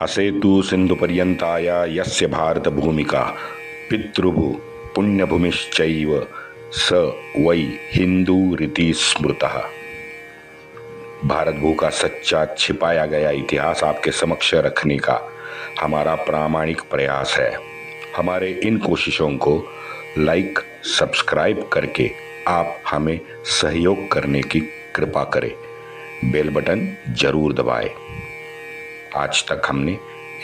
असेतु सिन्धुपर्यन्ताय यस्य भारतभूमिका पितृभु पुण्यभूमिश्चैव स वै हिंदूरिति स्मृतः। भारत भू का सच्चा छिपाया गया इतिहास आपके समक्ष रखने का हमारा प्रामाणिक प्रयास है। हमारे इन कोशिशों को लाइक सब्सक्राइब करके आप हमें सहयोग करने की कृपा करें। बेल बटन जरूर दबाएं। आज तक हमने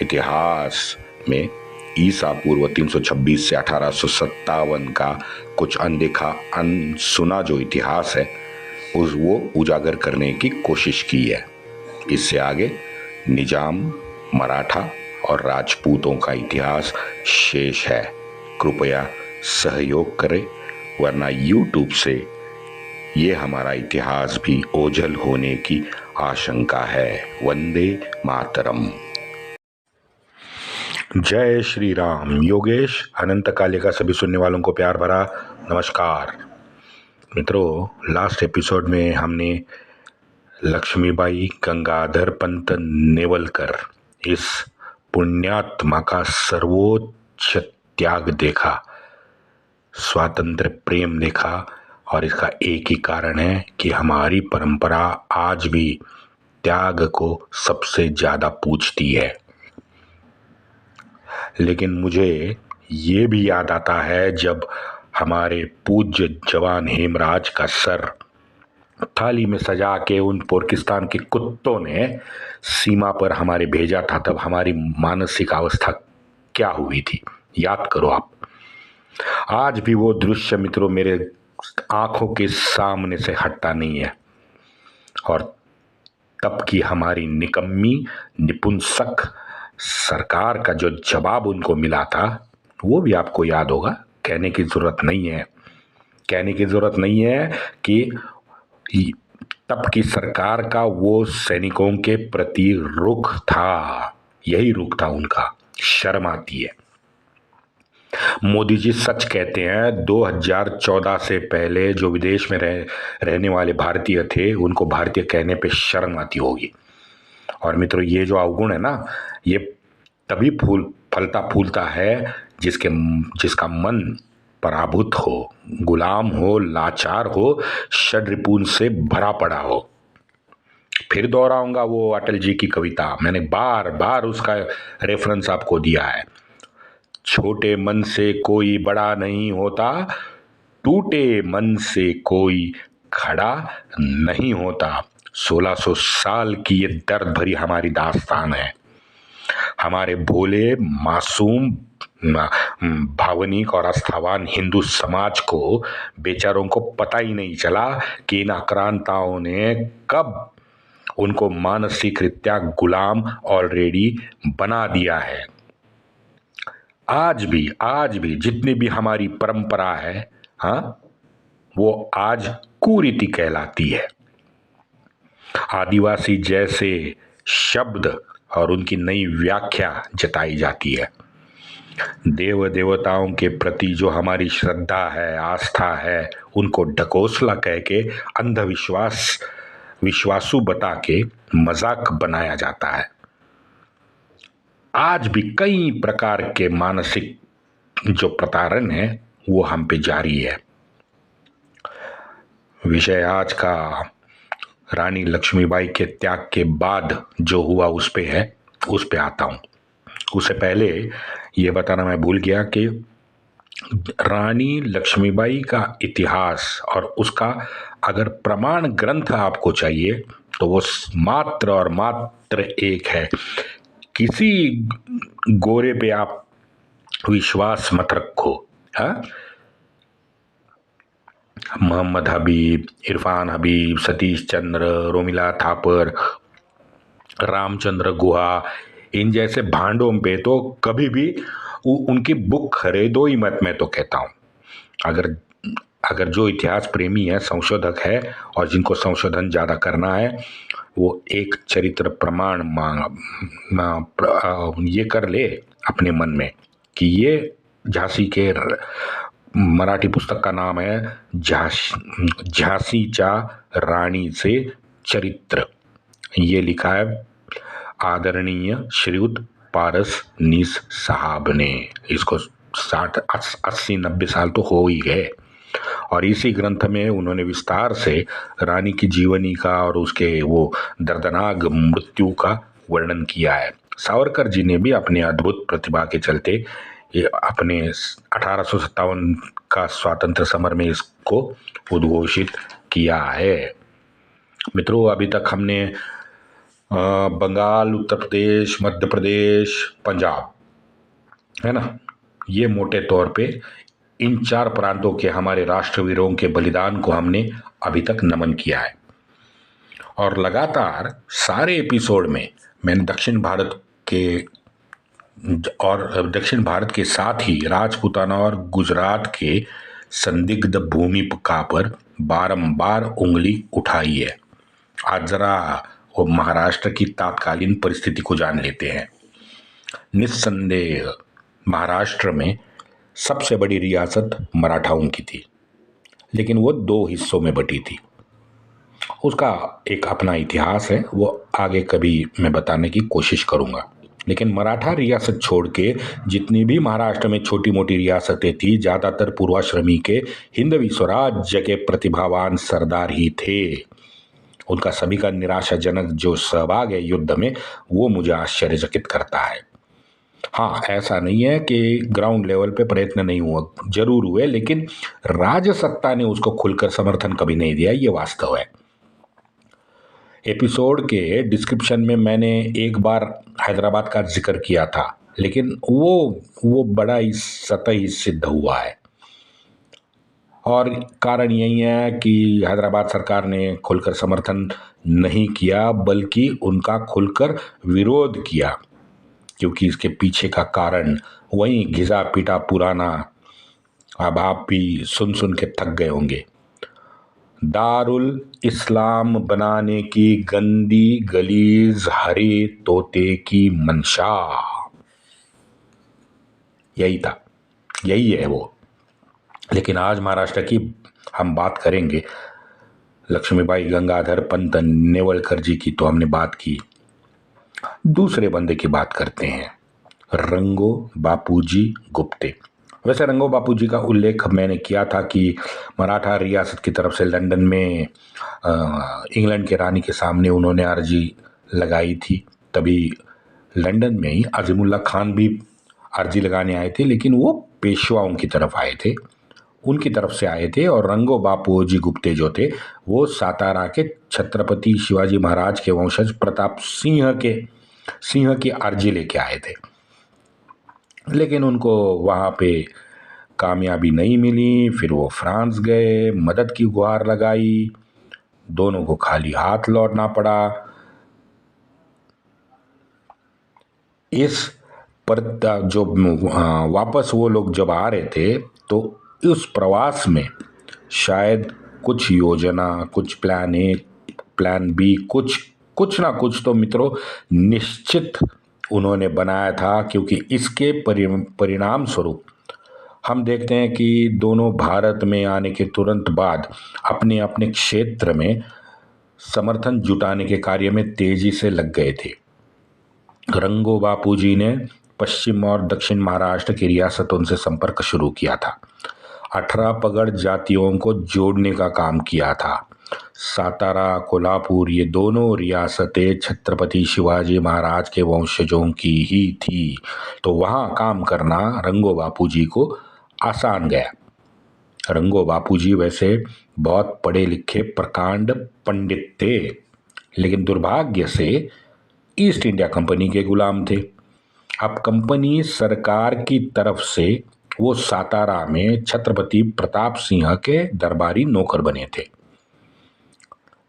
इतिहास में ईसा पूर्व 326 से 1857 का कुछ अनदेखा अनसुना जो इतिहास है वो उजागर करने की कोशिश की है। इससे आगे निजाम, मराठा और राजपूतों का इतिहास शेष है। कृपया सहयोग करें, वरना YouTube से ये हमारा इतिहास भी ओझल होने की आशंका है। वंदे मातरम। जय श्री राम। योगेश अनंत काले का सभी सुनने वालों को प्यार भरा नमस्कार। मित्रों, लास्ट एपिसोड में हमने लक्ष्मीबाई गंगाधर पंत नेवलकर इस पुण्यात्मा का सर्वोच्च त्याग देखा, स्वातंत्र्य प्रेम देखा। और इसका एक ही कारण है कि हमारी परंपरा आज भी त्याग को सबसे ज़्यादा पूजती है। लेकिन मुझे ये भी याद आता है जब हमारे पूज्य जवान हेमराज का सर थाली में सजा के उन पाकिस्तान के कुत्तों ने सीमा पर हमारे भेजा था, तब हमारी मानसिक अवस्था क्या हुई थी, याद करो आप। आज भी वो दृश्य मित्रों मेरे आंखों के सामने से हटता नहीं है। और तब की हमारी निकम्मी निपुंसक सरकार का जो जवाब उनको मिला था वो भी आपको याद होगा। कहने की जरूरत नहीं है कि तब की सरकार का वो सैनिकों के प्रति रुख था, यही रुख था उनका। शर्म आती है। मोदी जी सच कहते हैं, 2014 से पहले जो विदेश में रहने वाले भारतीय थे उनको भारतीय कहने पे शर्म आती होगी। और मित्रों, ये जो अवगुण है ना, ये तभी फलता फूलता है जिसका मन पराभूत हो, गुलाम हो, लाचार हो, षड्रिपुन से भरा पड़ा हो। फिर दोहराऊंगा वो अटल जी की कविता, मैंने बार बार उसका रेफरेंस आपको दिया है। छोटे मन से कोई बड़ा नहीं होता, टूटे मन से कोई खड़ा नहीं होता। 1600 साल की ये दर्द भरी हमारी दास्तान है। हमारे भोले, मासूम, भावनिक और आस्थावान हिंदू समाज को बेचारों को पता ही नहीं चला कि इन आक्रांताओं ने कब उनको मानसिक रीत्या गुलाम ऑलरेडी बना दिया है। आज भी जितनी भी हमारी परंपरा है, वो आज कुरीति कहलाती है। आदिवासी जैसे शब्द और उनकी नई व्याख्या जताई जाती है। देव देवताओं के प्रति जो हमारी श्रद्धा है, आस्था है, उनको ढकोसला कह के विश्वासु बता के मजाक बनाया जाता है। आज भी कई प्रकार के मानसिक जो प्रताड़न है वो हम पे जारी है। विषय आज का रानी लक्ष्मीबाई के त्याग के बाद जो हुआ उस पे आता हूं। उससे पहले ये बताना मैं भूल गया कि रानी लक्ष्मीबाई का इतिहास और उसका अगर प्रमाण ग्रंथ आपको चाहिए तो वो मात्र और मात्र एक है। किसी गोरे पे आप विश्वास मत रखो। मोहम्मद हबीब, इरफान हबीब, सतीश चंद्र, रोमिला थापर, रामचंद्र गुहा, इन जैसे भांडों पे तो कभी भी उनकी बुक खरीदो ही मत, मैं तो कहता हूँ। अगर जो इतिहास प्रेमी है, संशोधक है और जिनको संशोधन ज़्यादा करना है, वो एक चरित्र प्रमाण ये कर ले अपने मन में कि ये झांसी के मराठी पुस्तक का नाम है झांसीच्या राणी से चरित्र। ये लिखा है आदरणीय श्रीयुत पारसनीस साहब ने। इसको 60 80 90 साल तो हो ही गए। और इसी ग्रंथ में उन्होंने विस्तार से रानी की जीवनी का और उसके वो दर्दनाक मृत्यु का वर्णन किया है। सावरकर जी ने भी अपने अद्भुत प्रतिभा के चलते ये अपने 1857 का स्वातंत्र समर में इसको उद्घोषित किया है। मित्रों, अभी तक हमने बंगाल, उत्तर प्रदेश, मध्य प्रदेश, पंजाब, है ना, ये मोटे तौर पे इन 4 प्रांतों के हमारे राष्ट्रवीरों के बलिदान को हमने अभी तक नमन किया है। और लगातार सारे एपिसोड में मैंने दक्षिण भारत के साथ ही राजपूताना और गुजरात के संदिग्ध भूमिका पर बारंबार उंगली उठाई है। आज जरा वो महाराष्ट्र की तात्कालीन परिस्थिति को जान लेते हैं। निस्संदेह महाराष्ट्र में सबसे बड़ी रियासत मराठाओं की थी, लेकिन वो 2 हिस्सों में बटी थी। उसका एक अपना इतिहास है, वो आगे कभी मैं बताने की कोशिश करूंगा। लेकिन मराठा रियासत छोड़ के जितनी भी महाराष्ट्र में छोटी मोटी रियासतें थी, ज़्यादातर पूर्वाश्रमी के हिंदवी स्वराज्य के प्रतिभावान सरदार ही थे। उनका सभी का निराशाजनक जो सहभाग है युद्ध में, वो मुझे आश्चर्यचकित करता है। हाँ, ऐसा नहीं है कि ग्राउंड लेवल पे प्रयत्न नहीं हुआ, जरूर हुए, लेकिन राजसत्ता ने उसको खुलकर समर्थन कभी नहीं दिया, ये वास्तव है। एपिसोड के डिस्क्रिप्शन में मैंने एक बार हैदराबाद का जिक्र किया था, लेकिन वो बड़ा ही सतही सिद्ध हुआ है। और कारण यही है कि हैदराबाद सरकार ने खुलकर समर्थन नहीं किया, बल्कि उनका खुलकर विरोध किया, क्योंकि इसके पीछे का कारण वही घिसा पीटा पुराना। अब आप भी सुन सुन के थक गए होंगे। दारुल इस्लाम बनाने की गंदी गलीज हरे तोते की मंशा, यही था, यही है वो। लेकिन आज महाराष्ट्र की हम बात करेंगे। लक्ष्मीबाई गंगाधर पंत नेवलकर जी की तो हमने बात की। दूसरे बंदे की बात करते हैं, रंगो बापूजी गुप्ते। वैसे रंगो बापूजी का उल्लेख मैंने किया था कि मराठा रियासत की तरफ से लंदन में इंग्लैंड के रानी के सामने उन्होंने अर्जी लगाई थी। तभी लंदन में ही अजीमुल्ला खान भी अर्जी लगाने आए थे, लेकिन वो पेशवाओं की तरफ आए थे, उनकी तरफ से आए थे। और रंगो बापूजी गुप्ते जो थे वो सातारा के छत्रपति शिवाजी महाराज के वंशज प्रताप सिंह की अर्जी लेके आए थे, लेकिन उनको वहाँ पे कामयाबी नहीं मिली। फिर वो फ्रांस गए, मदद की गुहार लगाई, दोनों को खाली हाथ लौटना पड़ा। इस पर जो वापस वो लोग जब आ रहे थे, तो उस प्रवास में शायद कुछ योजना, कुछ प्लान ए, प्लान बी, कुछ ना कुछ तो मित्रों निश्चित उन्होंने बनाया था, क्योंकि इसके परिणाम स्वरूप हम देखते हैं कि दोनों भारत में आने के तुरंत बाद अपने अपने क्षेत्र में समर्थन जुटाने के कार्य में तेजी से लग गए थे। रंगो बापूजी ने पश्चिम और दक्षिण महाराष्ट्र की रियासतों से संपर्क शुरू किया था। 18 पगड़ जातियों को जोड़ने का काम किया था। सातारा, कोल्हापुर, ये दोनों रियासतें छत्रपति शिवाजी महाराज के वंशजों की ही थी, तो वहाँ काम करना रंगो बापूजी को आसान गया। रंगो बापूजी वैसे बहुत पढ़े लिखे प्रकांड पंडित थे, लेकिन दुर्भाग्य से ईस्ट इंडिया कंपनी के गुलाम थे। अब कंपनी सरकार की तरफ से वो सातारा में छत्रपति प्रताप सिंह के दरबारी नौकर बने थे।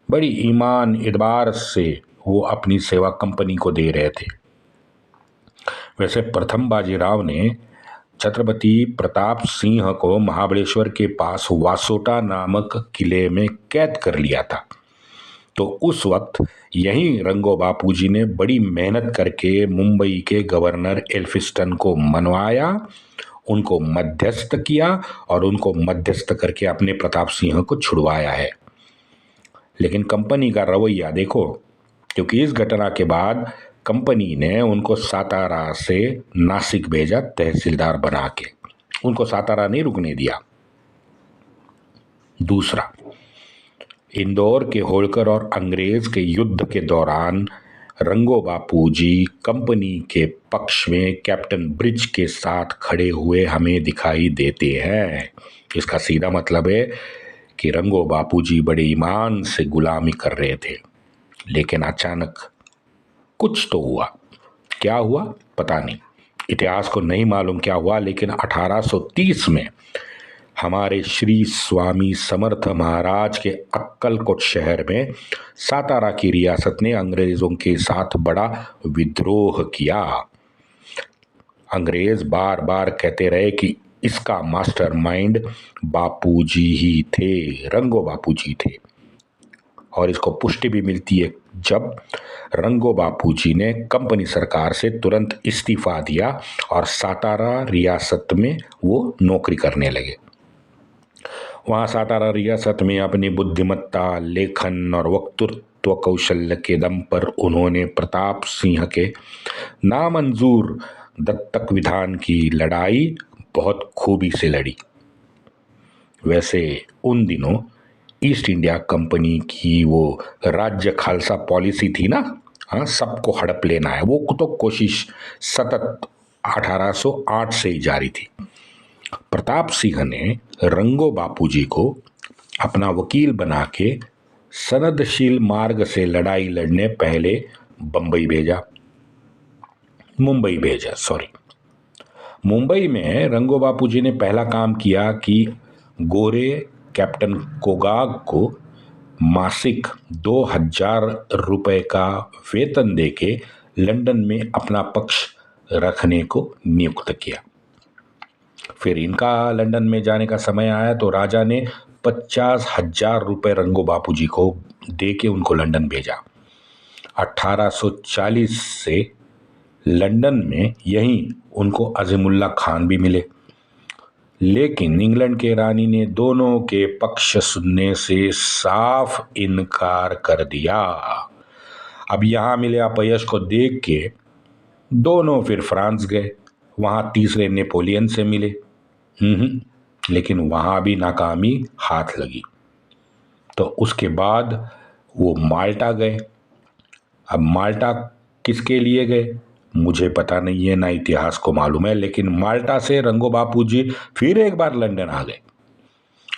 बड़ी ईमान इतबार से वो अपनी सेवा कंपनी को दे रहे थे। वैसे प्रथम बाजीराव ने छत्रपति प्रताप सिंह को महाबलेश्वर के पास वासोटा नामक किले में कैद कर लिया था। तो उस वक्त यहीं रंगो बापूजी ने बड़ी मेहनत करके मुंबई के गवर्नर एल्फिंस्टन को मनवाया, उनको मध्यस्थ किया और उनको मध्यस्थ करके अपने प्रताप सिंह को छुड़वाया है। लेकिन कंपनी का रवैया देखो, क्योंकि इस घटना के बाद कंपनी ने उनको सातारा से नासिक भेजा तहसीलदार बना के, उनको सातारा नहीं रुकने दिया। दूसरा, इंदौर के होलकर और अंग्रेज के युद्ध के दौरान रंगो बापूजी कंपनी के पक्ष में कैप्टन ब्रिज के साथ खड़े हुए हमें दिखाई देते हैं। इसका सीधा मतलब है कि रंगो बापूजी बड़े ईमान से गुलामी कर रहे थे, लेकिन अचानक कुछ तो हुआ। क्या हुआ पता नहीं, इतिहास को नहीं मालूम क्या हुआ, लेकिन 1830 में हमारे श्री स्वामी समर्थ महाराज के अक्कलकोट शहर में सातारा की रियासत ने अंग्रेजों के साथ बड़ा विद्रोह किया। अंग्रेज बार बार कहते रहे कि इसका मास्टरमाइंड बापूजी ही थे, रंगो बापूजी थे, और इसको पुष्टि भी मिलती है जब रंगो बापूजी ने कंपनी सरकार से तुरंत इस्तीफा दिया और सातारा रियासत में वो नौकरी करने लगे। वहाँ सातारा रियासत में अपनी बुद्धिमत्ता, लेखन और वक्तृत्व कौशल्य के दम पर उन्होंने प्रताप सिंह के नामंजूर दत्तक विधान की लड़ाई बहुत खूबी से लड़ी। वैसे उन दिनों ईस्ट इंडिया कंपनी की वो राज्य खालसा पॉलिसी थी ना, हाँ, सबको हड़प लेना है, वो तो कोशिश सतत 1808 से ही जारी थी। प्रताप सिंह ने रंगो बापूजी को अपना वकील बना के सनदशील मार्ग से लड़ाई लड़ने पहले मुंबई में रंगो बापूजी ने पहला काम किया कि गोरे कैप्टन कोगाग को मासिक 2000 रुपए का वेतन देके लंदन में अपना पक्ष रखने को नियुक्त किया। फिर इनका लंदन में जाने का समय आया तो राजा ने 50,000 रुपए रंगो बापूजी को दे के उनको लंदन भेजा। 1840 से लंदन में यहीं उनको अजीमुल्ला खान भी मिले, लेकिन इंग्लैंड के रानी ने दोनों के पक्ष सुनने से साफ इनकार कर दिया। अब यहाँ मिले अपयश को देख के दोनों फिर फ्रांस गए, वहाँ तीसरे नेपोलियन से मिले, लेकिन वहाँ भी नाकामी हाथ लगी। तो उसके बाद वो माल्टा गए। अब माल्टा किसके लिए गए मुझे पता नहीं है, ना इतिहास को मालूम है, लेकिन माल्टा से रंगो बापूजी फिर एक बार लंदन आ गए।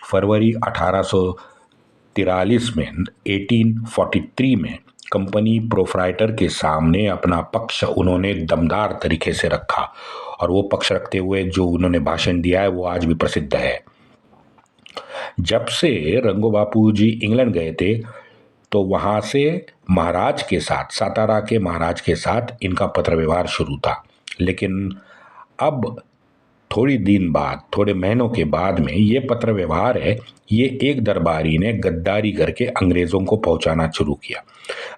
फरवरी 1843 में 1843 में कंपनी प्रोप्राइटर के सामने अपना पक्ष उन्होंने दमदार तरीके से रखा, और वो पक्ष रखते हुए जो उन्होंने भाषण दिया है वो आज भी प्रसिद्ध है। जब से रंगो बापूजी इंग्लैंड गए थे तो वहाँ से महाराज के साथ, सातारा के महाराज के साथ इनका पत्र व्यवहार शुरू था, लेकिन अब थोड़े महीनों के बाद में ये पत्र व्यवहार है, ये एक दरबारी ने गद्दारी करके अंग्रेज़ों को पहुंचाना शुरू किया।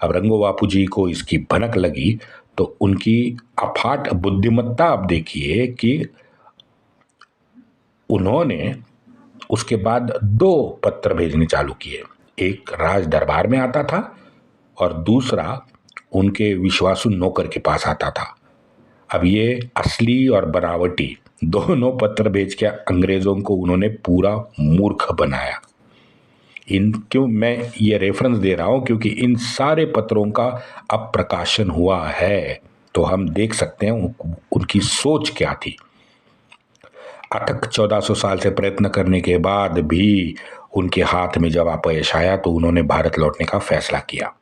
अब रंगो बापूजी को इसकी भनक लगी तो उनकी अफाट बुद्धिमत्ता आप देखिए कि उन्होंने उसके बाद 2 पत्र भेजने चालू किए। एक राज दरबार में आता था और दूसरा उनके विश्वासु नौकर के पास आता था। अब ये असली और बनावटी दोनों पत्र भेज के अंग्रेज़ों को उन्होंने पूरा मूर्ख बनाया। क्यों मैं ये रेफरेंस दे रहा हूँ, क्योंकि इन सारे पत्रों का अब प्रकाशन हुआ है तो हम देख सकते हैं उनकी सोच क्या थी। अथक 1400 साल से प्रयत्न करने के बाद भी उनके हाथ में जब अपयश आया तो उन्होंने भारत लौटने का फैसला किया।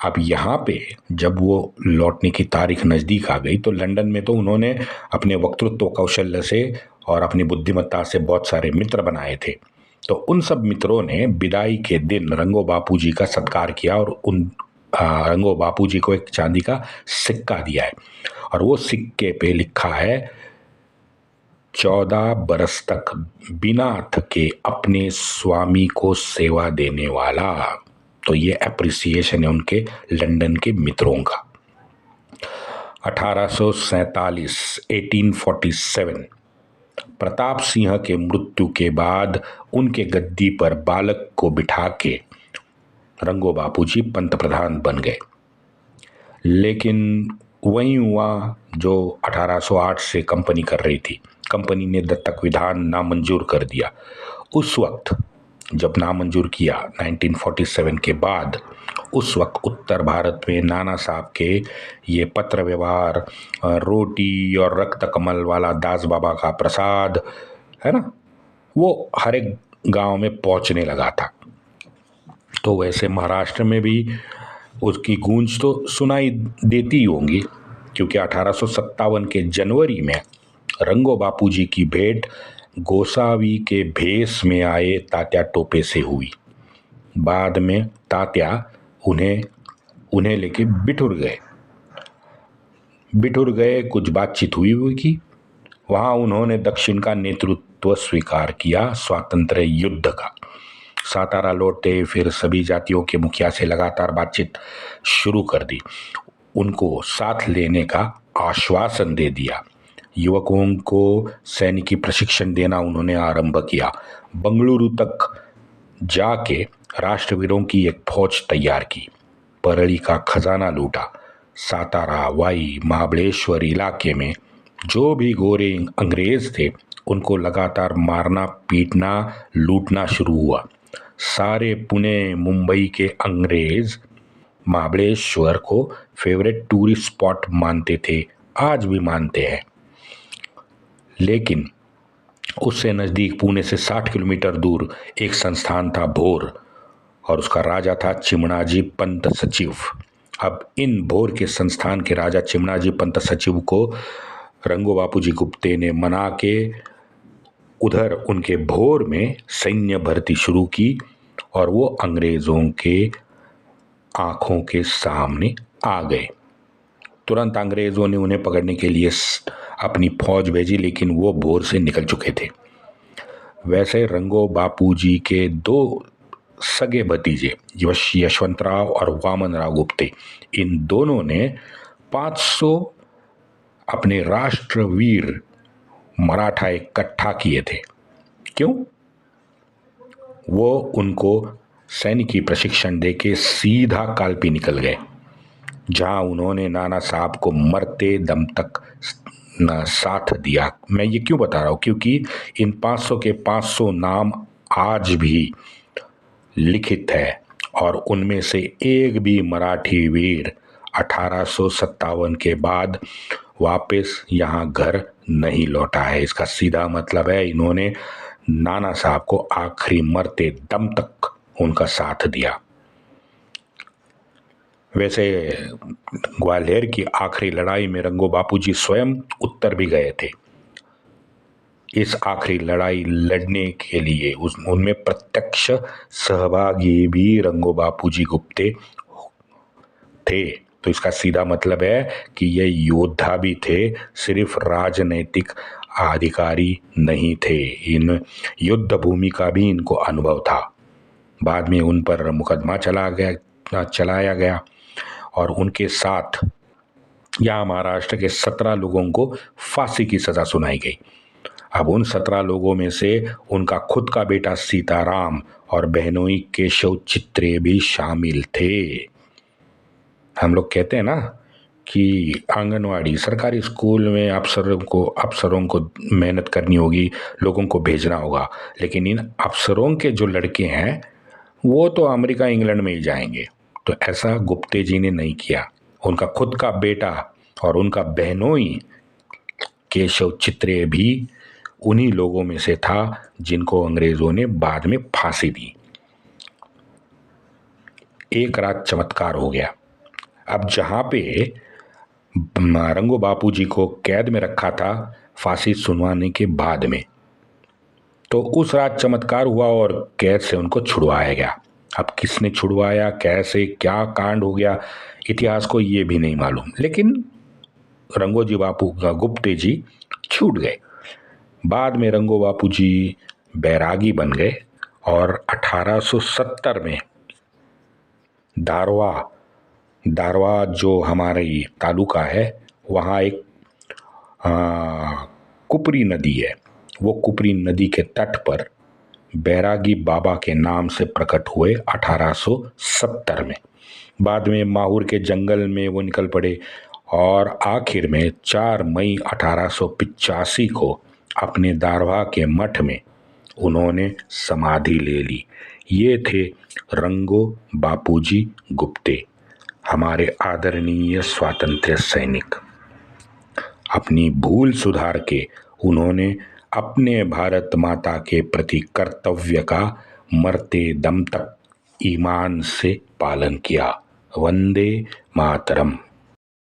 अब यहाँ पे जब वो लौटने की तारीख नज़दीक आ गई तो लंदन में तो उन्होंने अपने वक्तृत्व कौशल्य से और अपनी बुद्धिमत्ता से बहुत सारे मित्र बनाए थे। तो उन सब मित्रों ने विदाई के दिन रंगो बापूजी का सत्कार किया और रंगो बापूजी को एक चांदी का सिक्का दिया है, और वो सिक्के पे लिखा है 14 बरस तक बिना थके अपने स्वामी को सेवा देने वाला। तो ये अप्रिसिएशन है उनके लंदन के मित्रों का। 1847 प्रताप सिंह के मृत्यु के बाद उनके गद्दी पर बालक को बिठा के रंगो बापूजी पंतप्रधान बन गए। लेकिन वही हुआ जो 1808 से कंपनी कर रही थी। कंपनी ने दत्तक विधान नामंजूर कर दिया। उस वक्त जब नामंजूर किया 1947 के बाद, उस वक्त उत्तर भारत में नाना साहब के ये पत्र व्यवहार, रोटी और रक्त कमल वाला दास बाबा का प्रसाद, है ना, वो हर एक गांव में पहुंचने लगा था। तो वैसे महाराष्ट्र में भी उसकी गूंज तो सुनाई देती ही होंगी, क्योंकि 1857 के जनवरी में रंगो बापूजी की भेंट गोसावी के भेष में आए तात्या टोपे से हुई। बाद में तात्या उन्हें लेके बिठुर गए। कुछ बातचीत हुई की। वहां उन्होंने दक्षिण का नेतृत्व स्वीकार किया, स्वातंत्र्य युद्ध का। सातारा लौटे, फिर सभी जातियों के मुखिया से लगातार बातचीत शुरू कर दी। उनको साथ लेने का आश्वासन दे दिया। युवकों को सैनिकी प्रशिक्षण देना उन्होंने आरंभ किया। बंगलुरु तक जाके राष्ट्रवीरों की एक फौज तैयार की। परली का खजाना लूटा। सातारा, वाई, महाबलेश्वर इलाके में जो भी गोरे अंग्रेज थे, उनको लगातार मारना, पीटना, लूटना शुरू हुआ। सारे पुणे, मुंबई के अंग्रेज महाबलेश्वर को फेवरेट टूरिस्ट स्पॉट मानते थे, आज भी मानते हैं। लेकिन उससे नज़दीक पुणे से 60 किलोमीटर दूर एक संस्थान था, भोर, और उसका राजा था चिमणाजी पंत सचिव। अब इन भोर के संस्थान के राजा चिमणाजी पंत सचिव को रंगो बापूजी गुप्ते ने मना के उधर उनके भोर में सैन्य भर्ती शुरू की, और वो अंग्रेजों के आंखों के सामने आ गए। तुरंत अंग्रेजों ने उन्हें पकड़ने के लिए अपनी फौज भेजी, लेकिन वो भोर से निकल चुके थे। वैसे रंगो बापूजी के दो सगे भतीजे यशवंतराव और वामन राव गुप्ते, इन दोनों ने 500 अपने राष्ट्रवीर मराठा इकट्ठा किए थे। क्यों? वो उनको सैनिकी प्रशिक्षण देके सीधा कालपी निकल गए, जहां उन्होंने नाना साहब को मरते दम तक साथ दिया। मैं ये क्यों बता रहा हूं? क्योंकि इन 500 के 500 नाम आज भी लिखित है, और उनमें से एक भी मराठी वीर 1857 के बाद वापस यहाँ घर नहीं लौटा है। इसका सीधा मतलब है इन्होंने नाना साहब को आखिरी मरते दम तक उनका साथ दिया। वैसे ग्वालियर की आखिरी लड़ाई में रंगो बापूजी स्वयं उत्तर भी गए थे। इस आखिरी लड़ाई लड़ने के लिए उनमें प्रत्यक्ष सहभागी भी रंगो बापूजी गुप्ते थे। तो इसका सीधा मतलब है कि ये योद्धा भी थे, सिर्फ राजनैतिक अधिकारी नहीं थे। इन युद्ध भूमि का भी इनको अनुभव था। बाद में उन पर मुकदमा चलाया गया और उनके साथ यहाँ महाराष्ट्र के 17 लोगों को फांसी की सजा सुनाई गई। अब उन 17 लोगों में से उनका खुद का बेटा सीताराम और बहनोई केशव चित्रे भी शामिल थे। हम लोग कहते हैं ना कि आंगनवाड़ी, सरकारी स्कूल में अफसरों को मेहनत करनी होगी, लोगों को भेजना होगा, लेकिन इन अफसरों के जो लड़के हैं वो तो अमेरिका, इंग्लैंड में ही जाएंगे। तो ऐसा गुप्ते जी ने नहीं किया। उनका खुद का बेटा और उनका बहनोई केशव चित्रे भी उन्हीं लोगों में से था जिनको अंग्रेजों ने बाद में फांसी दी। एक रात चमत्कार हो गया। अब जहां पे रंगो बापूजी को कैद में रखा था फांसी सुनवाने के बाद में, तो उस रात चमत्कार हुआ और कैद से उनको छुड़वाया गया। अब किसने छुड़वाया, कैसे, क्या कांड हो गया, इतिहास को ये भी नहीं मालूम, लेकिन रंगोजी बापू गुप्ते जी छूट गए। बाद में रंगो बापूजी बैरागी बन गए और 1870 में दारवा जो हमारे तालुका है, वहाँ एक कुपरी नदी है। वो कुपरी नदी के तट पर बैरागी बाबा के नाम से प्रकट हुए 1870 में। बाद में माहौर के जंगल में वो निकल पड़े और आखिर में 4 मई 1885 को अपने दारवा के मठ में उन्होंने समाधि ले ली। ये थे रंगो बापूजी गुप्ते, हमारे आदरणीय स्वातंत्र्य सैनिक। अपनी भूल सुधार के उन्होंने अपने भारत माता के प्रति कर्तव्य का मरते दम तक ईमान से पालन किया। वंदे मातरम।